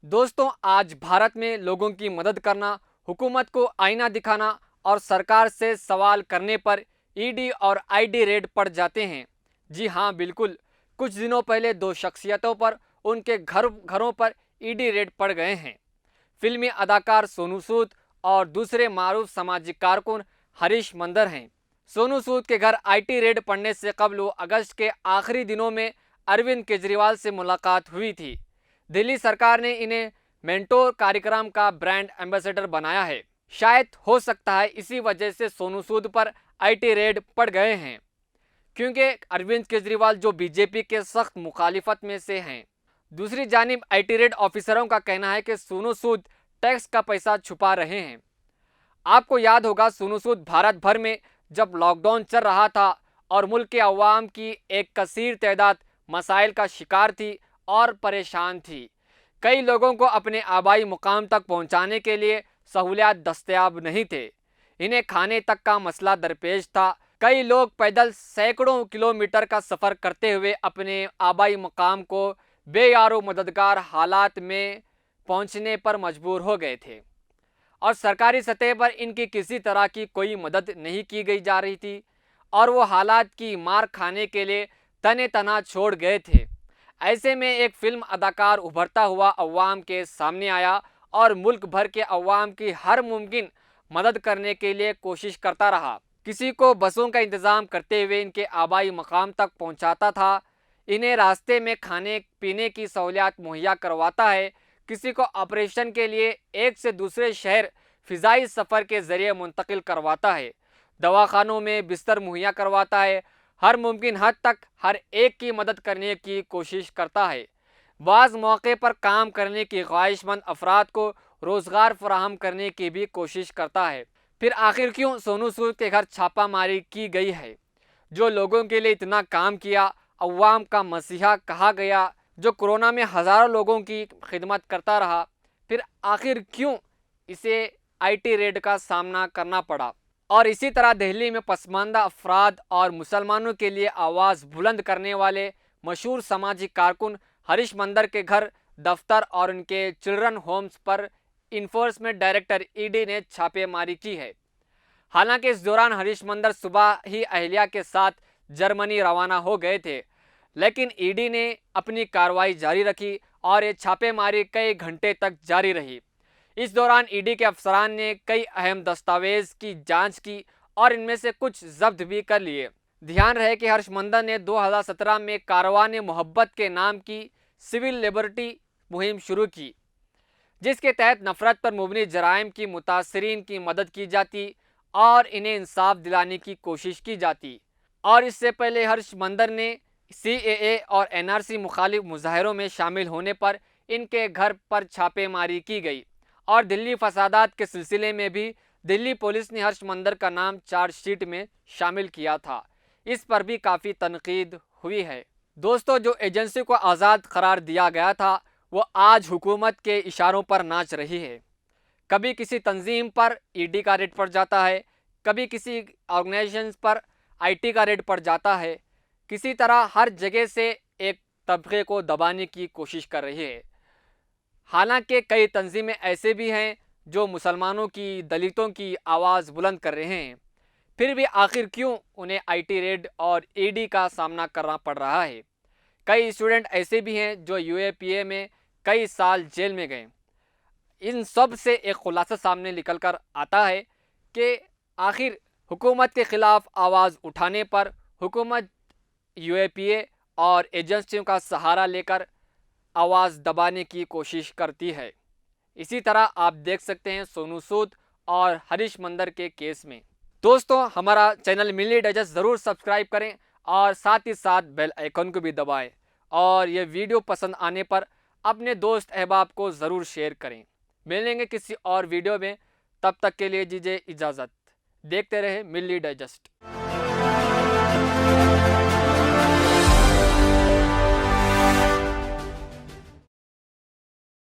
दोस्तों, आज भारत में लोगों की मदद करना, हुकूमत को आईना दिखाना और सरकार से सवाल करने पर ईडी और आईडी रेड पड़ जाते हैं। जी हाँ, बिल्कुल। कुछ दिनों पहले दो शख्सियतों पर उनके घरों पर ईडी रेड पड़ गए हैं। फिल्मी अदाकार सोनू सूद और दूसरे मारूफ सामाजिक कारकुन हरीश मंदर हैं। सोनू सूद के घर आईटी रेड पड़ने से कबल वो अगस्त के आखिरी दिनों में अरविंद केजरीवाल से मुलाकात हुई थी। दिल्ली सरकार ने इन्हें मेंटोर कार्यक्रम का ब्रांड एम्बेसडर बनाया है। शायद हो सकता है इसी वजह से सोनू सूद पर आईटी रेड पड़ गए हैं, क्योंकि अरविंद केजरीवाल जो बीजेपी के सख्त मुखालिफत में से हैं। दूसरी जानिब आईटी रेड ऑफिसरों का कहना है कि सोनू सूद टैक्स का पैसा छुपा रहे हैं। आपको याद होगा, सोनू सूद भारत भर में जब लॉकडाउन चल रहा था और मुल्क के अवाम की एक कसीर तादाद मसाइल का शिकार थी और परेशान थी। कई लोगों को अपने आबाई मुकाम तक पहुंचाने के लिए सहूलियात दस्तयाब नहीं थे। इन्हें खाने तक का मसला दरपेश था। कई लोग पैदल सैकड़ों किलोमीटर का सफ़र करते हुए अपने आबाई मुकाम को बेयारो मददगार हालात में पहुंचने पर मजबूर हो गए थे और सरकारी सतह पर इनकी किसी तरह की कोई मदद नहीं की गई जा रही थी और वो हालात की मार खाने के लिए तने तना छोड़ गए थे। ऐसे में एक फिल्म अदाकार उभरता हुआ अवाम के सामने आया और मुल्क भर के अवाम की हर मुमकिन मदद करने के लिए कोशिश करता रहा। किसी को बसों का इंतज़ाम करते हुए इनके आबाई मकाम तक पहुंचाता था, इन्हें रास्ते में खाने पीने की सहूलियात मुहैया करवाता है, किसी को ऑपरेशन के लिए एक से दूसरे शहर फ़िज़ाई सफ़र के ज़रिए मुंतकिल करवाता है, दवाखानों में बिस्तर मुहैया करवाता है, हर मुमकिन हद तक हर एक की मदद करने की कोशिश करता है। बाज़ मौके पर काम करने की ख्वाहिशमंद अफराद को रोज़गार फराहम करने की भी कोशिश करता है। फिर आखिर क्यों सोनू सूद के घर छापामारी की गई है? जो लोगों के लिए इतना काम किया, अवाम का मसीहा कहा गया, जो कोरोना में हज़ारों लोगों की खिदमत करता रहा, फिर आखिर क्यों इसे आईटी रेड का सामना करना पड़ा? और इसी तरह दिल्ली में पसमानदा अफराद और मुसलमानों के लिए आवाज़ बुलंद करने वाले मशहूर सामाजिक कारकुन हरीश मंदर के घर, दफ्तर और उनके चिल्ड्रन होम्स पर इन्फोर्समेंट डायरेक्टर ईडी ने छापेमारी की है। हालांकि इस दौरान हरीश मंदर सुबह ही अहलिया के साथ जर्मनी रवाना हो गए थे, लेकिन ईडी ने अपनी कार्रवाई जारी रखी और ये छापेमारी कई घंटे तक जारी रही। इस दौरान ईडी के अफसरान ने कई अहम दस्तावेज की जांच की और इनमें से कुछ जब्त भी कर लिए। ध्यान रहे कि हर्ष मंदर ने 2017 में कारवान मोहब्बत के नाम की सिविल लिबर्टी मुहिम शुरू की, जिसके तहत नफरत पर मुबनी जराइम की मुतासरीन की मदद की जाती और इन्हें इंसाफ दिलाने की कोशिश की जाती। और इससे पहले हर्ष मंदर ने सीएए और एनआरसी मुखालिफ मुजाहरों में शामिल होने पर इनके घर पर छापेमारी की गई और दिल्ली फसादात के सिलसिले में भी दिल्ली पुलिस ने हर्ष मंदर का नाम चार्जशीट में शामिल किया था। इस पर भी काफ़ी तनकीद हुई है। दोस्तों, जो एजेंसी को आज़ाद करार दिया गया था वो आज हुकूमत के इशारों पर नाच रही है। कभी किसी तंजीम पर ईडी का रेड पड़ जाता है, कभी किसी ऑर्गेनाइजेशन पर आईटी का रेड पड़ जाता है। किसी तरह हर जगह से एक तबके को दबाने की कोशिश कर रही है। हालांकि कई तंजीमें ऐसे भी हैं जो मुसलमानों की, दलितों की आवाज़ बुलंद कर रहे हैं, फिर भी आखिर क्यों उन्हें आईटी रेड और ईडी का सामना करना पड़ रहा है? कई स्टूडेंट ऐसे भी हैं जो यूएपीए में कई साल जेल में गए। इन सब से एक खुलासा सामने निकल कर आता है कि आखिर हुकूमत के ख़िलाफ़ आवाज़ उठाने पर हुकूमत यूएपीए और एजेंसियों का सहारा लेकर आवाज़ दबाने की कोशिश करती है। इसी तरह आप देख सकते हैं सोनू सूद और हरीश मंदर के केस में। दोस्तों, हमारा चैनल मिली डाइजेस्ट ज़रूर सब्सक्राइब करें और साथ ही साथ बेल आइकन को भी दबाएं और ये वीडियो पसंद आने पर अपने दोस्त अहबाब को ज़रूर शेयर करें। मिलेंगे किसी और वीडियो में, तब तक के लिए दीजिए इजाज़त। देखते रहे मिली डाइजेस्ट।